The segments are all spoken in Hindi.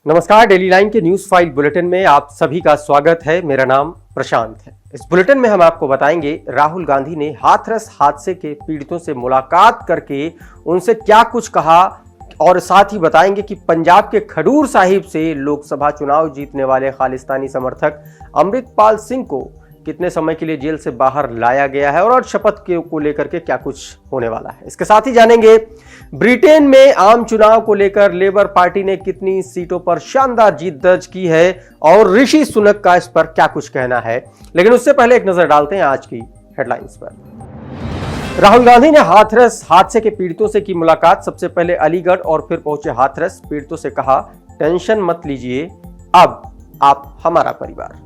नमस्कार, डेली लाइन के न्यूज फाइल बुलेटिन में आप सभी का स्वागत है। मेरा नाम प्रशांत है। इस बुलेटिन में हम आपको बताएंगे राहुल गांधी ने हाथरस हादसे के पीड़ितों से मुलाकात करके उनसे क्या कुछ कहा और साथ ही बताएंगे कि पंजाब के खडूर साहिब से लोकसभा चुनाव जीतने वाले खालिस्तानी समर्थक अमृतपाल सिंह को कितने समय के लिए जेल से बाहर लाया गया है और शपथ को लेकर के क्या कुछ होने वाला है। इसके साथ ही जानेंगे ब्रिटेन में आम चुनाव को लेकर लेबर पार्टी ने कितनी सीटों पर शानदार जीत दर्ज की है और ऋषि सुनक का इस पर क्या कुछ कहना है। लेकिन उससे पहले एक नजर डालते हैं आज की हेडलाइंस पर। राहुल गांधी ने हाथरस हादसे के पीड़ितों से की मुलाकात। सबसे पहले अलीगढ़ और फिर पहुंचे हाथरस। पीड़ितों से कहा, टेंशन मत लीजिए, अब आप हमारा परिवार।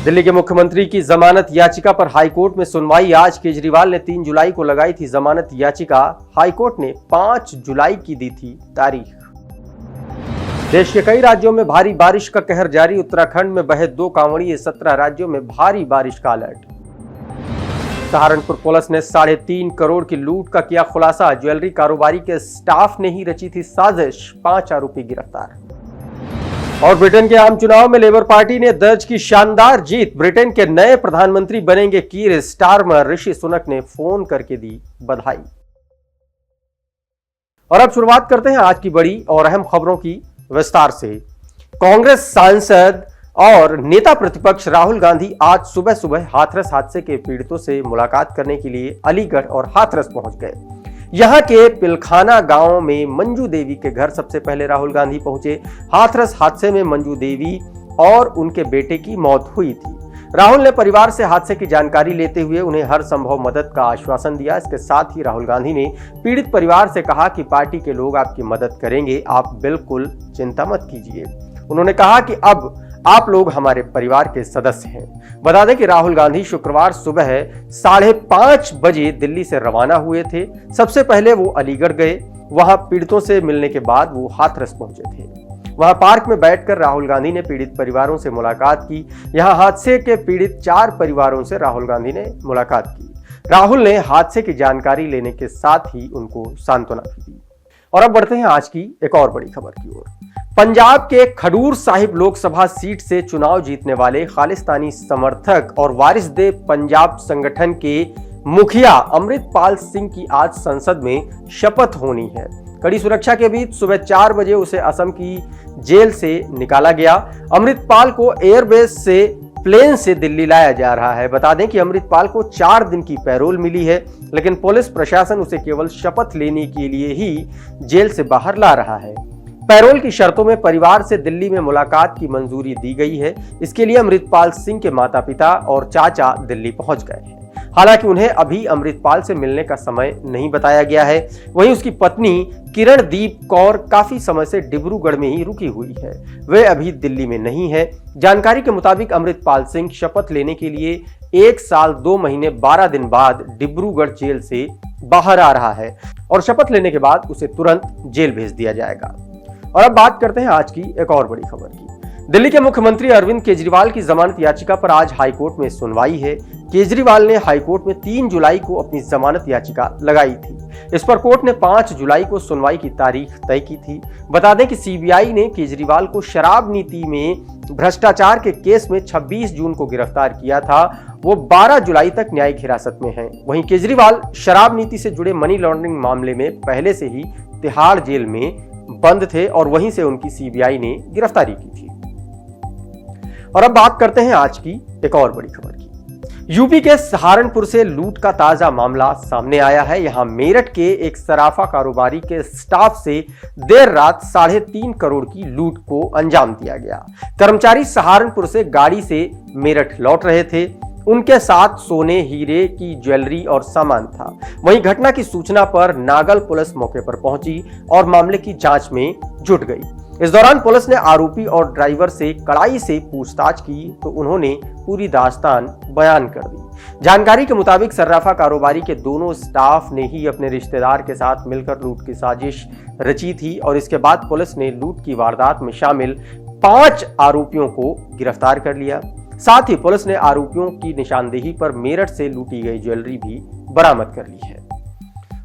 दिल्ली के मुख्यमंत्री की जमानत याचिका पर हाईकोर्ट में सुनवाई आज। केजरीवाल ने 3 जुलाई को लगाई थी जमानत याचिका। हाईकोर्ट ने 5 जुलाई की दी थी तारीख। देश के कई राज्यों में भारी बारिश का कहर जारी। उत्तराखंड में बहे 2 कांवड़िए। 17 राज्यों में भारी बारिश का अलर्ट। सहारनपुर पुलिस ने 3.5 करोड़ की लूट का किया खुलासा। ज्वेलरी कारोबारी के स्टाफ ने ही रची थी साजिश। 5 आरोपी गिरफ्तार। और ब्रिटेन के आम चुनाव में लेबर पार्टी ने दर्ज की शानदार जीत। ब्रिटेन के नए प्रधानमंत्री बनेंगे कीर स्टारमर। ऋषि सुनक ने फोन करके दी बधाई। और अब शुरुआत करते हैं आज की बड़ी और अहम खबरों की विस्तार से। कांग्रेस सांसद और नेता प्रतिपक्ष राहुल गांधी आज सुबह सुबह हाथरस हादसे के पीड़ितों से मुलाकात करने के लिए अलीगढ़ और हाथरस पहुंच गए। यहां के पिलखाना गांव में मंजू देवी के घर सबसे पहले राहुल गांधी पहुंचे। हाथरस हादसे में मंजू देवी और उनके बेटे की मौत हुई थी। राहुल ने परिवार से हादसे की जानकारी लेते हुए उन्हें हर संभव मदद का आश्वासन दिया। इसके साथ ही राहुल गांधी ने पीड़ित परिवार से कहा कि पार्टी के लोग आपकी मदद करेंगे, आप बिल्कुल चिंता मत कीजिए। उन्होंने कहा कि अब आप लोग हमारे परिवार के सदस्य हैं। बता दें कि राहुल गांधी शुक्रवार सुबह 5:30 बजे दिल्ली से रवाना हुए थे। सबसे पहले वो अलीगढ़ गए। वहां पीड़ितों से मिलने के बाद वो हाथरस पहुंचे थे। वहां पार्क में बैठकर राहुल गांधी ने पीड़ित परिवारों से मुलाकात की। यहां हादसे के पीड़ित 4 परिवारों से राहुल गांधी ने मुलाकात की। राहुल ने हादसे की जानकारी लेने के साथ ही उनको सांत्वना भी दी। और अब बढ़ते हैं आज की एक और बड़ी खबर की ओर। पंजाब के खडूर साहिब लोकसभा सीट से चुनाव जीतने वाले खालिस्तानी समर्थक और वारिसदे पंजाब संगठन के मुखिया अमृतपाल सिंह की आज संसद में शपथ होनी है। कड़ी सुरक्षा के बीच सुबह 4 बजे उसे असम की जेल से निकाला गया। अमृतपाल को एयरबेस से प्लेन से दिल्ली लाया जा रहा है। बता दें कि अमृतपाल को 4 दिन की पैरोल मिली है, लेकिन पुलिस प्रशासन उसे केवल शपथ लेने के लिए ही जेल से बाहर ला रहा है। पैरोल की शर्तों में परिवार से दिल्ली में मुलाकात की मंजूरी दी गई है। इसके लिए अमृतपाल सिंह के माता पिता और चाचा दिल्ली पहुंच गए हैं। हालांकि उन्हें अभी अमृतपाल से मिलने का समय नहीं बताया गया है। वहीं उसकी पत्नी किरणदीप कौर काफी समय से डिब्रूगढ़ में ही रुकी हुई है। वे अभी दिल्ली में नहीं है। जानकारी के मुताबिक अमृतपाल सिंह शपथ लेने के लिए 1 साल 2 महीने 12 दिन बाद डिब्रूगढ़ जेल से बाहर आ रहा है और शपथ लेने के बाद उसे तुरंत जेल भेज दिया जाएगा। और अब बात करते हैं आज की एक और बड़ी खबर की। दिल्ली के मुख्यमंत्री अरविंद केजरीवाल की जमानत याचिका पर आज हाईकोर्ट में सुनवाई है। केजरीवाल ने हाईकोर्ट में 3 जुलाई को अपनी जमानत याचिका लगाई थी। इस पर कोर्ट ने 5 जुलाई को सुनवाई की तारीख तय की थी। बता दें कि सीबीआई ने केजरीवाल को शराब नीति में भ्रष्टाचार के केस में 26 जून को गिरफ्तार किया था। वो 12 जुलाई तक न्यायिक हिरासत में हैं। वहीं केजरीवाल शराब नीति से जुड़े मनी लॉन्ड्रिंग मामले में पहले से ही तिहाड़ जेल में बंद थे और वहीं से उनकी सीबीआई ने गिरफ्तारी की थी। और अब बात करते हैं आज की एक और बड़ी खबर की। यूपी के सहारनपुर से लूट का ताजा मामला सामने आया है। यहां मेरठ के एक सराफा कारोबारी के स्टाफ से देर रात 3.5 करोड़ की लूट को अंजाम दिया गया। कर्मचारी सहारनपुर से गाड़ी से मेरठ लौट रहे थे। उनके साथ सोने, हीरे की ज्वेलरी और सामान था। वहीं घटना की सूचना पर नागल पुलिस मौके पर पहुंची और मामले की जांच में जुट गई। इस दौरान पुलिस ने आरोपी और ड्राइवर से कड़ाई से पूछताछ की तो उन्होंने पूरी दास्तान बयान कर दी। जानकारी के मुताबिक सर्राफा कारोबारी के दोनों स्टाफ ने ही अपने रिश्तेदार के साथ मिलकर लूट की साजिश रची थी और इसके बाद पुलिस ने लूट की वारदात में शामिल 5 आरोपियों को गिरफ्तार कर लिया। साथ ही पुलिस ने आरोपियों की निशानदेही पर मेरठ से लूटी गई ज्वेलरी भी बरामद कर ली है।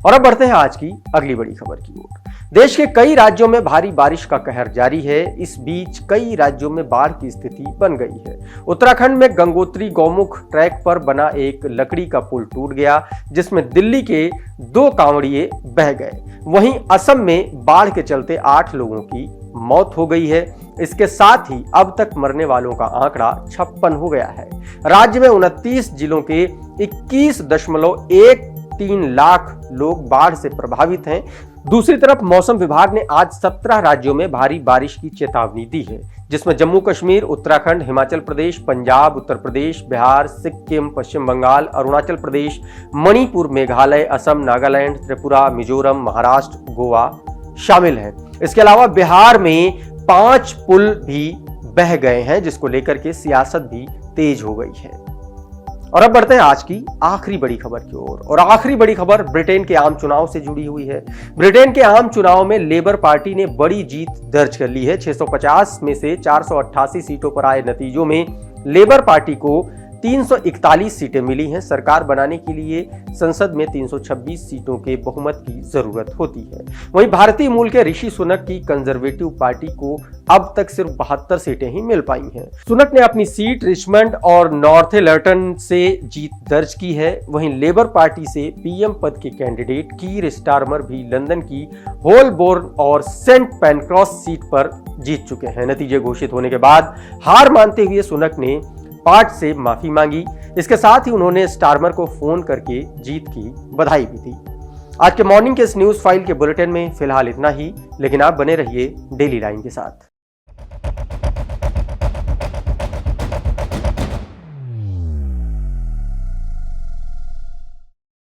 और अब बढ़ते हैं आज की अगली बड़ी खबर की ओर। देश के कई राज्यों में भारी बारिश का कहर जारी है। इस बीच कई राज्यों में बाढ़ की स्थिति बन गई है। उत्तराखंड में गंगोत्री गौमुख ट्रैक पर बना एक लकड़ी का पुल टूट गया, जिसमें दिल्ली के 2 कांवड़िए बह गए। वहीं असम में बाढ़ के चलते 8 लोगों की मौत हो गई है। इसके साथ ही अब तक मरने वालों का आंकड़ा 56 हो गया है। राज्य में 29 जिलों के 21.13 लाख लोग बाढ़ से प्रभावित हैं। दूसरी तरफ मौसम विभाग ने आज 17 राज्यों में भारी बारिश की चेतावनी दी है, जिसमें जम्मू कश्मीर, उत्तराखंड, हिमाचल प्रदेश, पंजाब, उत्तर प्रदेश, बिहार, सिक्किम, पश्चिम बंगाल, अरुणाचल प्रदेश, मणिपुर, मेघालय, असम, नागालैंड, त्रिपुरा, मिजोरम, महाराष्ट्र, गोवा शामिल हैं। इसके अलावा बिहार में 5 पुल भी बह गए हैं, जिसको लेकर के सियासत भी तेज हो गई है। और अब बढ़ते हैं आज की आखिरी बड़ी खबर की ओर। और आखिरी बड़ी खबर ब्रिटेन के आम चुनाव से जुड़ी हुई है। ब्रिटेन के आम चुनाव में लेबर पार्टी ने बड़ी जीत दर्ज कर ली है। 650 में से 488 सीटों पर आए नतीजों में लेबर पार्टी को 341 सीटें मिली हैं। सरकार बनाने के लिए संसद में 326 सीटों के बहुमत की जरूरत होती है। वहीं भारतीय मूल के ऋषि सुनक की कंजर्वेटिव पार्टी को अब तक सिर्फ 72 सीटें ही मिल पाई हैं। सुनक ने अपनी सीट रिचमंड और नॉर्थलर्टन से जीत दर्ज की है। वहीं लेबर पार्टी से पीएम पद के कैंडिडेट कीर स्टारमर भी लंदन की होलबोर्न और सेंट पैनक्रॉस सीट पर जीत चुके हैं। नतीजे घोषित होने के बाद हार मानते हुए सुनक ने पार्ट से माफी मांगी। इसके साथ ही उन्होंने स्टारमर को फोन करके जीत की बधाई भी दी। आज के मॉर्निंग के इस न्यूज फाइल के बुलेटिन में फिलहाल इतना ही, लेकिन आप बने रहिए डेली लाइन के साथ।